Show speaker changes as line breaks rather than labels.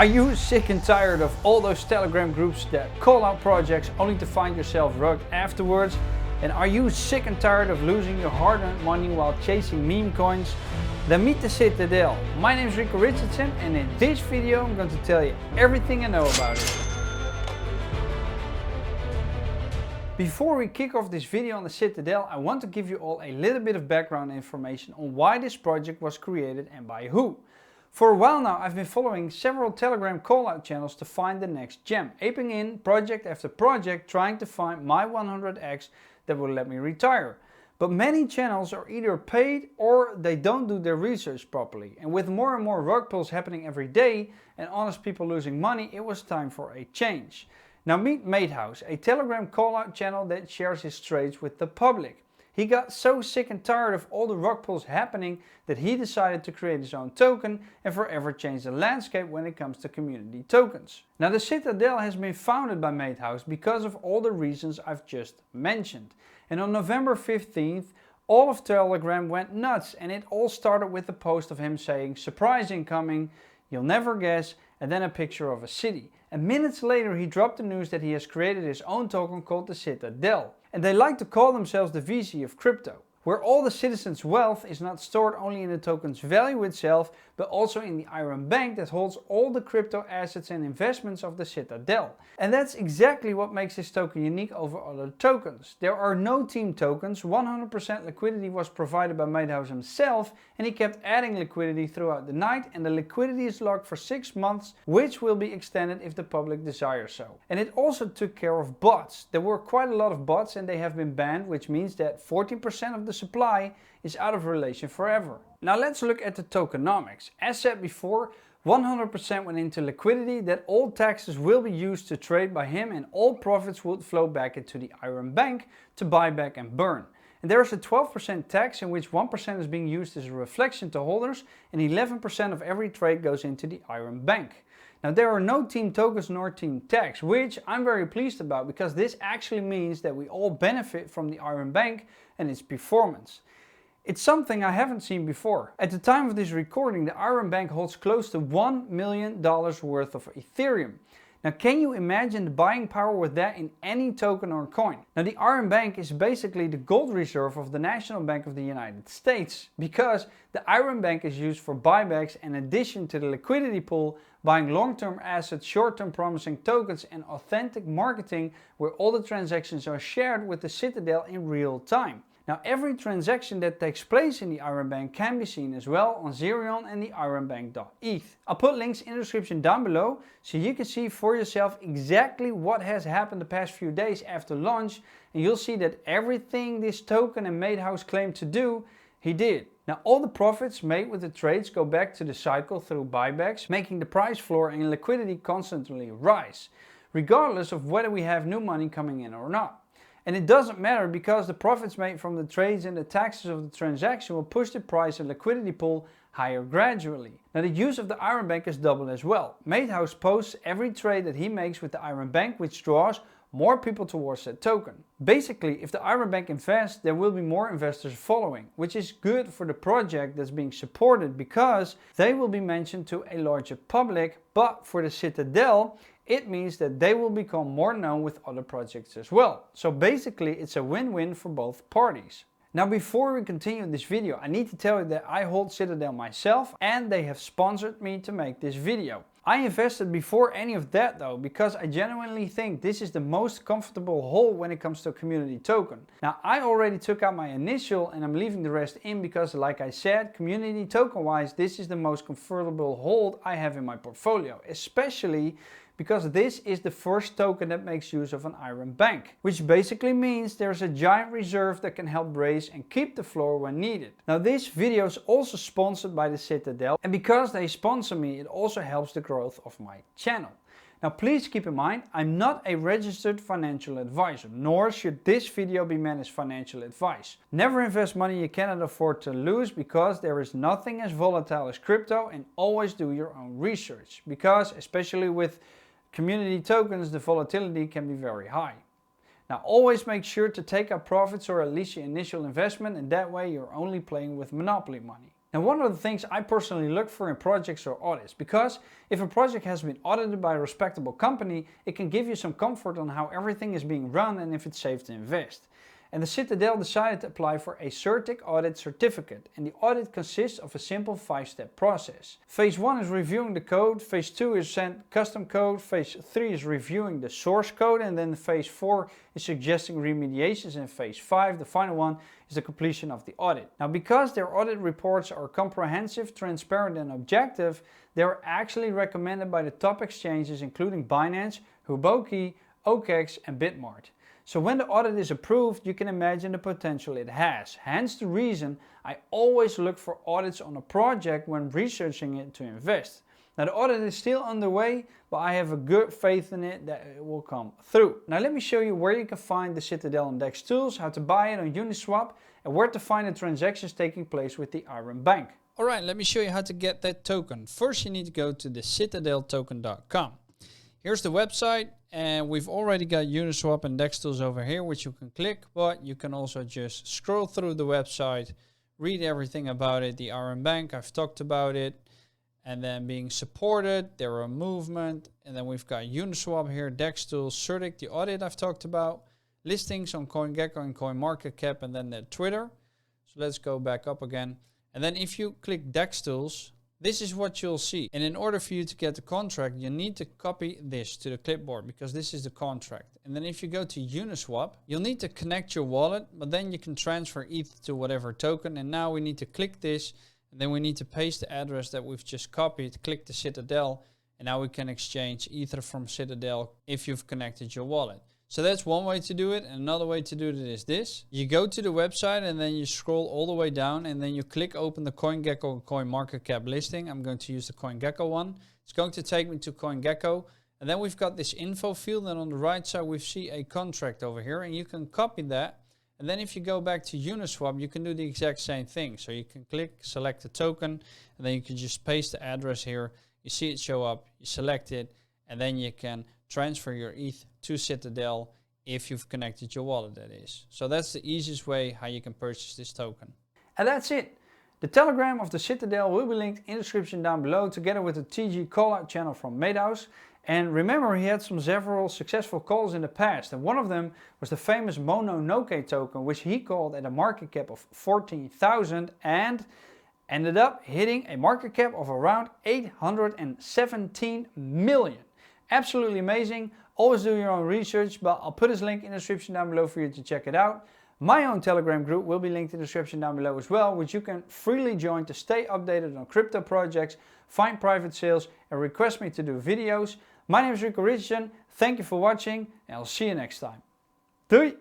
Are you sick and tired of all those Telegram groups that call out projects only to find yourself rugged afterwards? And are you sick and tired of losing your hard-earned money while chasing meme coins? Then meet the Citadel. My name is Rico Richardson, and in this video I'm going to tell you everything I know about it. Before we kick off this video on the Citadel, I want to give you all a little bit of background information on why this project was created and by who. For a while now, I've been following several Telegram call-out channels to find the next gem, aping in project after project, trying to find my 100x that will let me retire. But many channels are either paid or they don't do their research properly. And with more and more rug pulls happening every day and honest people losing money, it was time for a change. Now meet Madehouse, a Telegram call-out channel that shares his trades with the public. He got so sick and tired of all the rug pulls happening that he decided to create his own token and forever change the landscape when it comes to community tokens. Now the Citadel has been founded by Madehouse because of all the reasons I've just mentioned. And on November 15th, all of Telegram went nuts, and it all started with a post of him saying, "Surprise incoming, you'll never guess," and then a picture of a city. And minutes later he dropped the news that he has created his own token called the Citadel. And they like to call themselves the VC of crypto, where all the citizens' wealth is not stored only in the token's value itself, but also in the Iron Bank that holds all the crypto assets and investments of the Citadel. And that's exactly what makes this token unique over other tokens. There are no team tokens, 100% liquidity was provided by Madehouse himself, and he kept adding liquidity throughout the night, and the liquidity is locked for 6 months, which will be extended if the public desires so. And it also took care of bots. There were quite a lot of bots and they have been banned, which means that 14% of the supply is out of relation forever. Now let's look at the tokenomics. As said before, 100% went into liquidity, that all taxes will be used to trade by him and all profits would flow back into the Iron Bank to buy back and burn. And there is a 12% tax in which 1% is being used as a reflection to holders and 11% of every trade goes into the Iron Bank. Now there are no team tokens nor team tax, which I'm very pleased about because this actually means that we all benefit from the Iron Bank and its performance. It's something I haven't seen before. At the time of this recording, the Iron Bank holds close to $1 million worth of Ethereum. Now can you imagine the buying power with that in any token or coin? Now the Iron Bank is basically the gold reserve of the National Bank of the United States, because the Iron Bank is used for buybacks in addition to the liquidity pool, buying long-term assets, short-term promising tokens and authentic marketing where all the transactions are shared with the Citadel in real time. Now every transaction that takes place in the Iron Bank can be seen as well on Zerion and the ironbank.eth. I'll put links in the description down below so you can see for yourself exactly what has happened the past few days after launch, and you'll see that everything this token and Madehouse claimed to do, he did. Now all the profits made with the trades go back to the cycle through buybacks, making the price floor and liquidity constantly rise, regardless of whether we have new money coming in or not. And it doesn't matter because the profits made from the trades and the taxes of the transaction will push the price and liquidity pool higher gradually. Now the use of the Iron Bank is doubled as well. Madehouse posts every trade that he makes with the Iron Bank, which draws more people towards that token. Basically, if the Iron Bank invests, there will be more investors following, which is good for the project that's being supported because they will be mentioned to a larger public, but for the Citadel, it means that they will become more known with other projects as well. So basically it's a win-win for both parties. Now before we continue this video, I need to tell you that I hold Citadel myself and they have sponsored me to make this video. I invested before any of that though, because I genuinely think this is the most comfortable hold when it comes to a community token. Now I already took out my initial and I'm leaving the rest in because, like I said, community token wise, this is the most comfortable hold I have in my portfolio, especially because this is the first token that makes use of an Iron Bank, which basically means there's a giant reserve that can help raise and keep the floor when needed. Now this video is also sponsored by the Citadel, and because they sponsor me, it also helps the growth of my channel. Now please keep in mind, I'm not a registered financial advisor, nor should this video be meant as financial advice. Never invest money you cannot afford to lose, because there is nothing as volatile as crypto, and always do your own research, because especially with community tokens, the volatility can be very high. Now always make sure to take out profits or at least your initial investment, and that way you're only playing with monopoly money. Now, one of the things I personally look for in projects or audits, because if a project has been audited by a respectable company, it can give you some comfort on how everything is being run and if it's safe to invest. And the Citadel decided to apply for a CertiK audit certificate, and the audit consists of a simple 5-step process. Phase 1 is reviewing the code, phase 2 is send custom code, phase 3 is reviewing the source code, and then phase 4 is suggesting remediations, and phase 5, the final one, is the completion of the audit. Now, because their audit reports are comprehensive, transparent and objective, they are actually recommended by the top exchanges including Binance, Huobi, OKEx and Bitmart. So when the audit is approved, you can imagine the potential it has. Hence the reason I always look for audits on a project when researching it to invest. Now the audit is still underway, but I have a good faith in it that it will come through. Now let me show you where you can find the Citadel on DEX tools, how to buy it on Uniswap, and where to find the transactions taking place with the Iron Bank. Alright, let me show you how to get that token. First you need to go to the citadeltoken.com. Here's the website, and we've already got Uniswap and DEX tools over here, which you can click, but you can also just scroll through the website, read everything about it. The Iron Bank, I've talked about it, and then being supported, there are movement, and then we've got Uniswap here, DEX tools, CertiK, the audit I've talked about, listings on CoinGecko and CoinMarketCap, and then the Twitter. So let's go back up again. And then if you click DEX tools, this is what you'll see. And in order for you to get the contract, you need to copy this to the clipboard because this is the contract. And then if you go to Uniswap, you'll need to connect your wallet, but then you can transfer ETH to whatever token. And now we need to click this, and then we need to paste the address that we've just copied, click the Citadel, and now we can exchange Ether from Citadel if you've connected your wallet. So that's one way to do it, and another way to do it is this. You go to the website and then you scroll all the way down and then you click open the CoinGecko or CoinMarketCap listing. I'm going to use the CoinGecko one. It's going to take me to CoinGecko, and then we've got this info field, and on the right side we see a contract over here, and you can copy that. And then if you go back to Uniswap, you can do the exact same thing. So you can click, select the token, and then you can just paste the address here. You see it show up, you select it, and then you can transfer your ETH to Citadel if you've connected your wallet, that is. So that's the easiest way how you can purchase this token. And that's it. The Telegram of the Citadel will be linked in the description down below, together with the TG callout channel from Madehouse. And remember, he had several successful calls in the past, and one of them was the famous Mononoke token, which he called at a market cap of 14,000 and ended up hitting a market cap of around 817 million. Absolutely amazing. Always do your own research, but I'll put his link in the description down below for you to check it out. My own Telegram group will be linked in the description down below as well, which you can freely join to stay updated on crypto projects, find private sales, and request me to do videos. My name is Rico Richardson. Thank you for watching, and I'll see you next time. Doei!